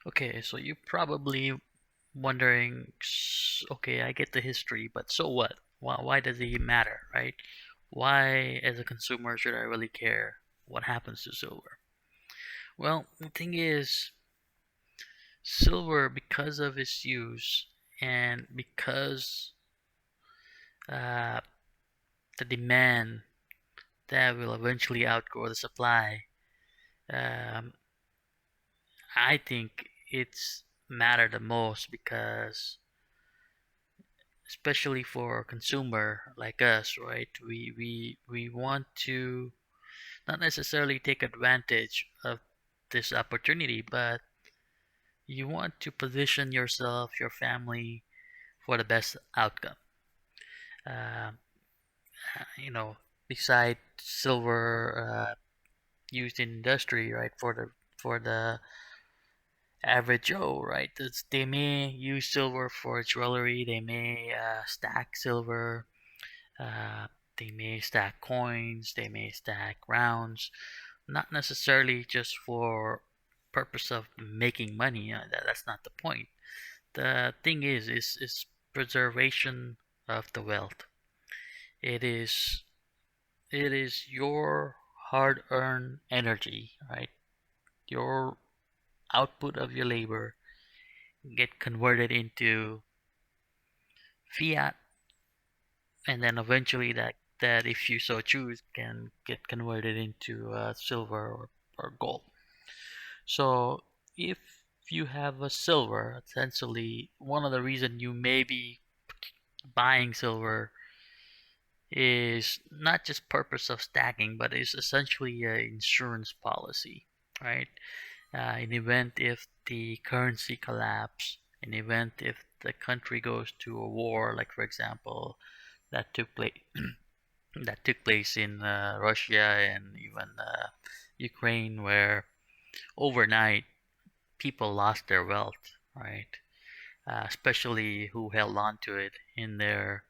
Okay, so you're probably wondering, okay, I get the history, but so what? Why does it matter, right? Why, as a consumer, should I really care what happens to silver? Well, the thing is, silver, because of its use and because uh, the demand that will eventually outgrow the supply, um, I think it's matter the most because especially for a consumer like us, right? We want to not necessarily take advantage of this opportunity, but you want to position yourself, your family for the best outcome. Um, you know, beside silver used in industry, right? For the average Joe, right? They may use silver for jewelry. They may stack silver. Uh, they may stack coins. They may stack rounds. Not necessarily just for purpose of making money. That's not the point. The thing is preservation of the wealth. It is it is your hard-earned energy, right? Your output of your labor get converted into fiat, and then eventually that if you so choose can get converted into silver or gold. So if you have a silver, essentially one of the reasons you may be buying silver is not just purpose of stacking, but is essentially an insurance policy, right? In event if the currency collapse, in event if the country goes to a war, like for example that took place that took place in Russia and even Ukraine, where overnight people lost their wealth, right? Especially who held on to it in their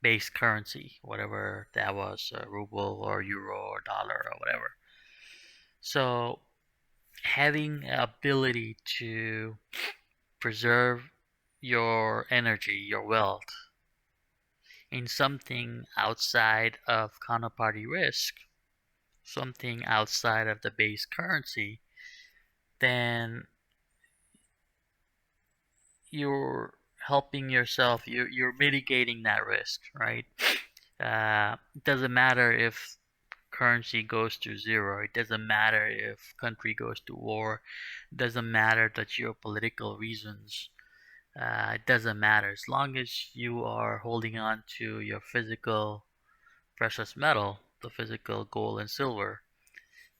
base currency, whatever that was, ruble or euro or dollar or whatever. So having ability to preserve your energy, your wealth in something outside of counterparty risk, something outside of the base currency, then you're helping yourself. You're mitigating that risk, right? It doesn't matter if currency goes to zero. It doesn't matter if country goes to war. It doesn't matter the geopolitical reasons. It doesn't matter as long as you are holding on to your physical precious metal, the physical gold and silver,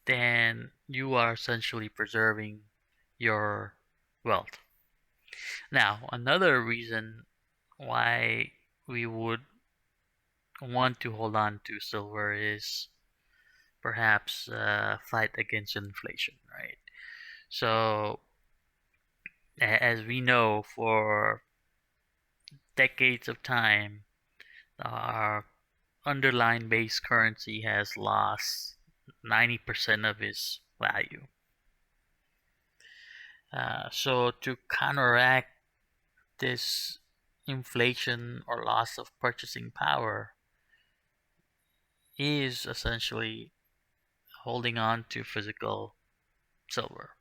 then you are essentially preserving your wealth. Now, another reason why we would want to hold on to silver is perhaps fight against inflation, right? So, as we know, for decades of time, our underlying base currency has lost 90% of its value. So, to counteract this inflation or loss of purchasing power, is essentially holding on to physical silver.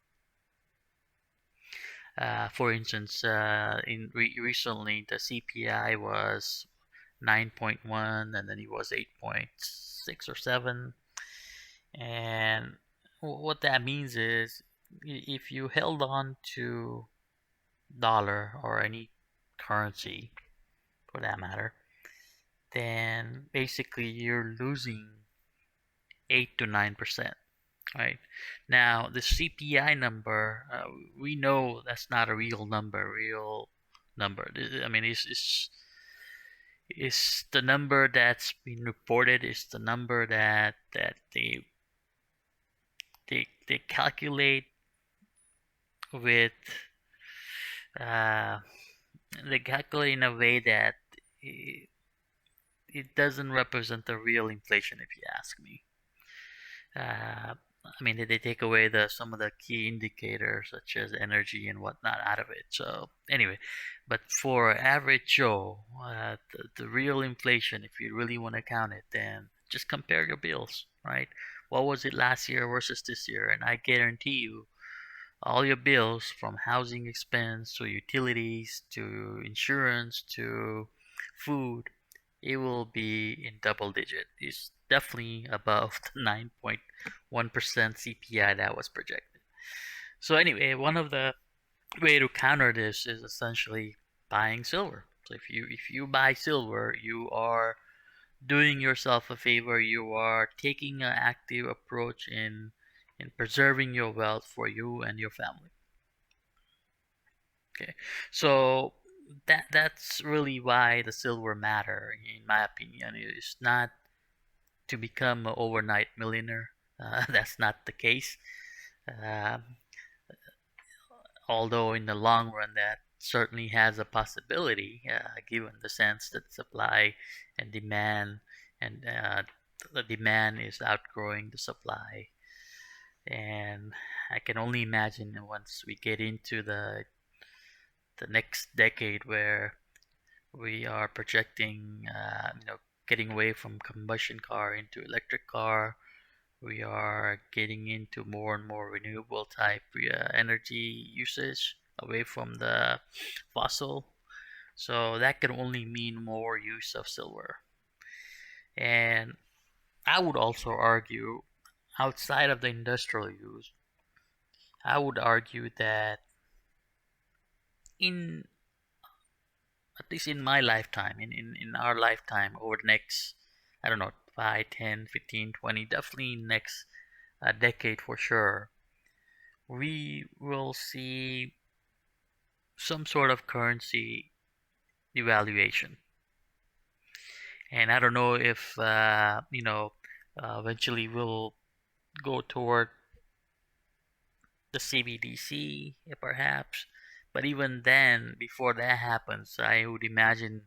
For instance, recently the CPI was 9.1, and then it was 8.6 or 7. And what that means is if you held on to dollar or any currency for that matter, then basically you're losing 8 to 9%. Right. Now, the CPI number, we know that's not a real number. I mean, it's the number that's been reported. Is the number that they calculate with uh, they calculate in a way that it doesn't represent the real inflation, if you ask me. I mean, they take away the some of the key indicators such as energy and whatnot out of it. So anyway, but for average Joe, the real inflation, if you really want to count it, then just compare your bills, right? What was it last year versus this year? And I guarantee you, all your bills from housing expense to utilities to insurance to food, it will be in double digit. It's definitely above the 9.1% CPI that was projected. So anyway, one of the way to counter this is essentially buying silver. So if you buy silver, you are doing yourself a favor. You are taking an active approach in preserving your wealth for you and your family. Okay, so that's really why the silver matter, in my opinion. It's not to become an overnight millionaire. That's not the case. Um, Although in the long run, that certainly has a possibility, given the sense that supply and demand, and the demand is outgrowing the supply. And I can only imagine once we get into the next decade where we are projecting, getting away from combustion car into electric car. We are getting into more and more renewable type energy usage away from the fossil. So that can only mean more use of silver. And I would also argue, outside of the industrial use, I would argue that in at least in my lifetime, in our lifetime, over the next, I don't know, 5, 10, 15, 20, definitely next decade for sure, we will see some sort of currency devaluation. And I don't know if, eventually we'll go toward the CBDC, perhaps. But even then, before that happens, I would imagine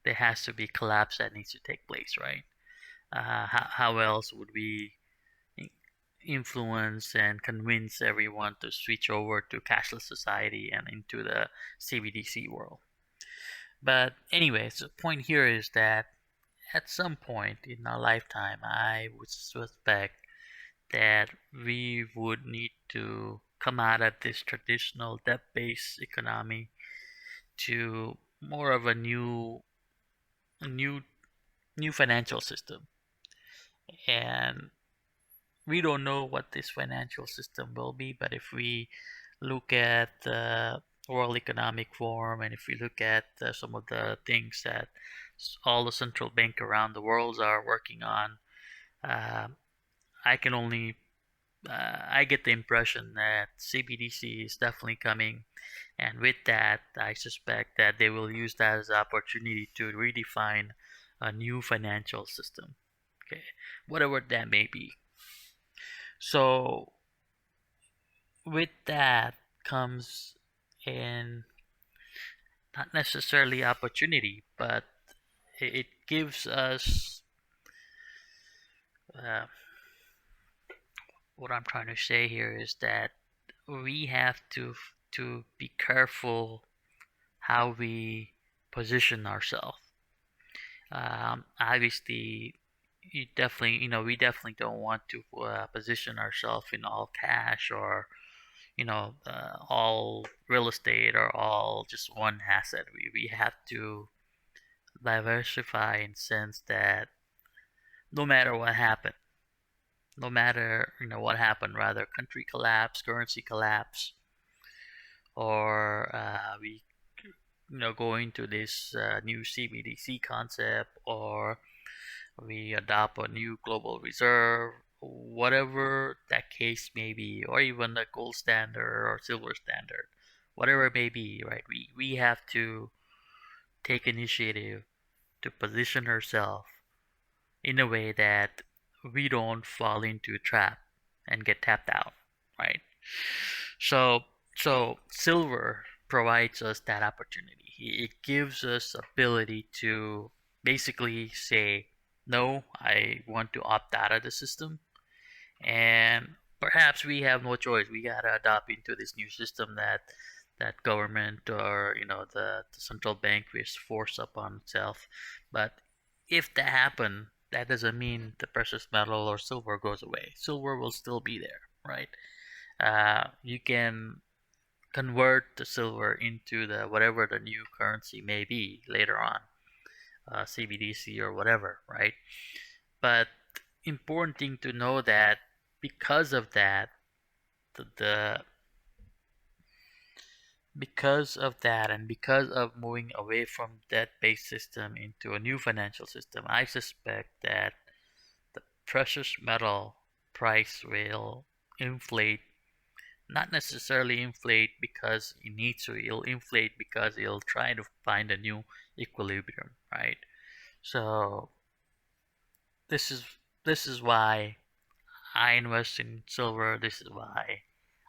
there has to be collapse that needs to take place, right? How else would we influence and convince everyone to switch over to cashless society and into the CBDC world? But anyway, so the point here is that at some point in our lifetime, I would suspect that we would need to come out of this traditional debt-based economy to more of a new, new financial system. And we don't know what this financial system will be, but if we look at the World Economic Forum and if we look at some of the things that all the central bank around the world are working on, uh, I can only I get the impression that CBDC is definitely coming, and with that, I suspect that they will use that as an opportunity to redefine a new financial system. Okay, whatever that may be. So with that comes in not necessarily opportunity, but it gives us uh, what I'm trying to say here is that we have to be careful how we position ourselves. Obviously, we definitely don't want to position ourselves in all cash or all real estate or all just one asset. We have to diversify in sense that no matter what happened, no matter what happened, rather country collapse, currency collapse, or we go into this new CBDC concept, or we adopt a new global reserve, whatever that case may be, or even the gold standard or silver standard, whatever it may be, right? We have to take initiative to position ourselves in a way that we don't fall into a trap and get tapped out, right? So, so silver provides us that opportunity. It gives us ability to basically say, no, I want to opt out of the system, and perhaps we have no choice. We gotta adopt into this new system that government, or the central bank is forced upon itself. But if that happen, that doesn't mean the precious metal or silver goes away. Silver will still be there, right? You can convert the silver into the whatever the new currency may be later on, CBDC or whatever, right? But important thing to know that because of that, the because of that, and because of moving away from debt-based system into a new financial system, I suspect that the precious metal price will inflate. Not necessarily inflate because it needs to. It'll inflate because it'll try to find a new equilibrium, right? So this is this is why I invest in silver. This is why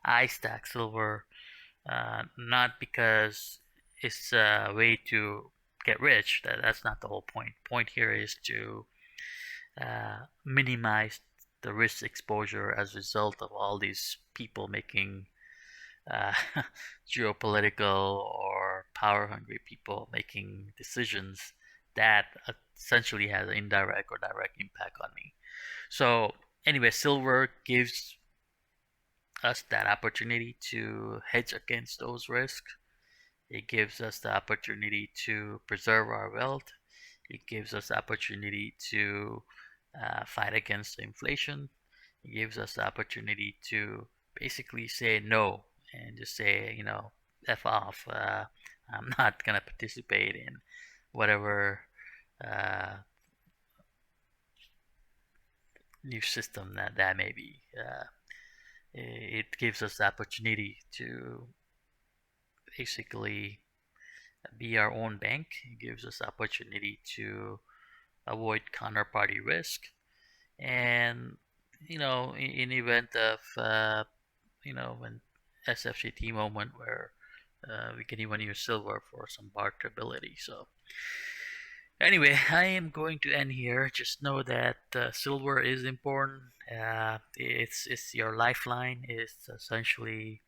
I stack silver. Not because it's a way to get rich. That's not the whole point. Point here is to minimize the risk exposure as a result of all these people making uh, geopolitical or power hungry people making decisions that essentially has an indirect or direct impact on me. So anyway, silver gives us that opportunity to hedge against those risks. It gives us the opportunity to preserve our wealth. It gives us the opportunity to fight against inflation. It gives us the opportunity to basically say no and just say, F off. I'm not going to participate in whatever uh, new system that may be. It gives us the opportunity to basically be our own bank. It gives us the opportunity to avoid counterparty risk. And, in event of, when SFCT moment where we can even use silver for some barterability. So anyway, I am going to end here. Just know that silver is important. It's your lifeline. It's essentially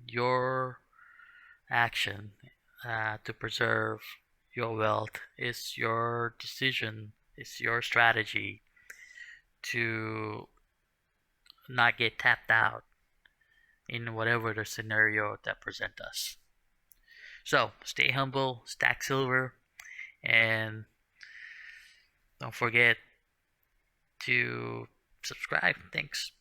your action to preserve your wealth. It's your decision. It's your strategy to not get tapped out in whatever the scenario that present us. So stay humble, stack silver, and don't forget to subscribe. Thanks.